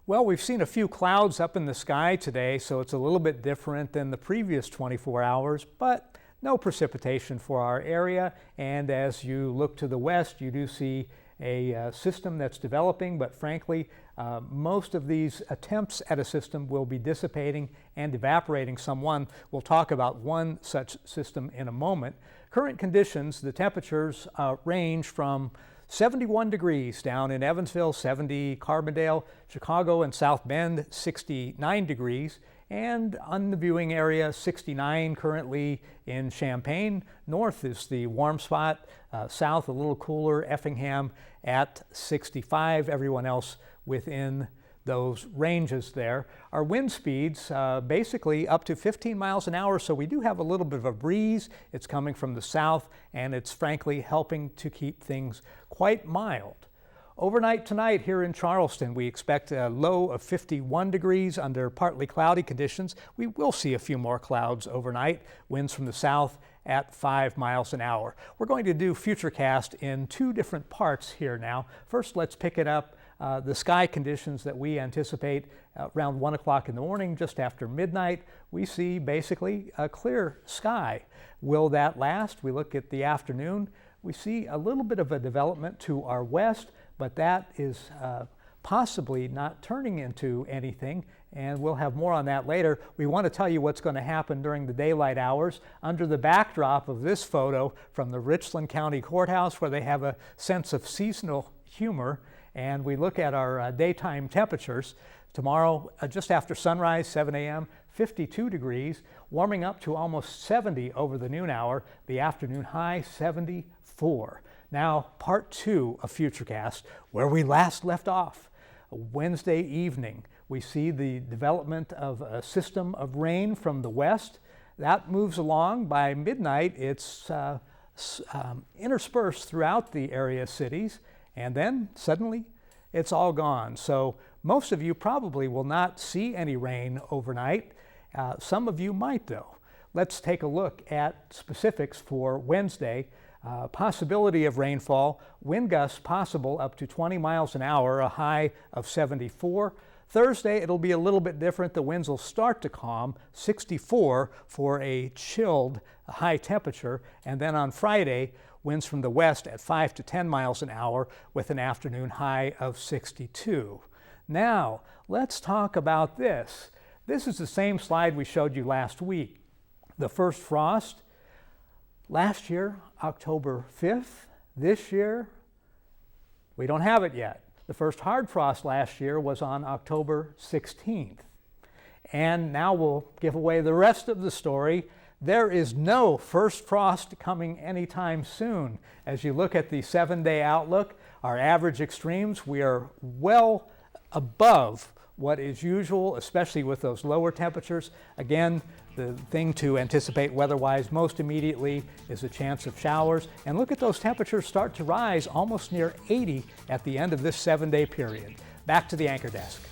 Well, we've seen a few clouds up in the sky today, so it's a little bit different than the previous 24 hours, but no precipitation for our area. And as you look to the west, you do see a system that's developing, but frankly, most of these attempts at a system will be dissipating and evaporating somewhat. We'll talk about one such system in a moment. Current conditions, the temperatures range from 71 degrees down in Evansville, 70 Carbondale, Chicago and South Bend, 69 degrees, and on the viewing area, 69 currently in Champaign. North is the warm spot, south a little cooler, Effingham at 65, everyone else within those ranges there. Our wind speeds basically up to 15 miles an hour, so we do have a little bit of a breeze. It's coming from the south, and it's frankly helping to keep things quite mild. Overnight tonight here in Charleston, we expect a low of 51 degrees under partly cloudy conditions. We will see a few more clouds overnight, winds from the south at 5 miles an hour. We're going to do Futurecast in two different parts here now. First, let's pick it up the sky conditions that we anticipate around 1 o'clock in the morning, just after midnight. We see basically a clear sky. Will that last? We look at the afternoon. We see a little bit of a development to our west, but that is possibly not turning into anything, and we'll have more on that later. We want to tell you what's going to happen during the daylight hours under the backdrop of this photo from the Richland County Courthouse, where they have a sense of seasonal humor. And we look at our daytime temperatures. Tomorrow, just after sunrise, 7 a.m., 52 degrees, warming up to almost 70 over the noon hour. The afternoon high, 74. Now, part two of Futurecast, where we last left off. Wednesday evening, we see the development of a system of rain from the west. That moves along. By midnight, it's interspersed throughout the area cities. And then suddenly it's all gone. So most of you probably will not see any rain overnight. Some of you might though. Let's take a look at specifics for Wednesday. Possibility of rainfall, wind gusts possible up to 20 miles an hour, a high of 74. Thursday, it'll be a little bit different. The winds will start to calm, 64 for a chilled high temperature. And then on Friday, winds from the west at 5 to 10 miles an hour with an afternoon high of 62. Now, let's talk about this. This is the same slide we showed you last week. The first frost last year, October 5th. This year, we don't have it yet. The first hard frost last year was on October 16th. And now we'll give away the rest of the story. There is no first frost coming anytime soon. As you look at the 7-day outlook, our average extremes, we are well above what is usual, especially with those lower temperatures. Again, the thing to anticipate weather-wise most immediately is a chance of showers. And look at those temperatures start to rise almost near 80 at the end of this 7-day period. Back to the anchor desk.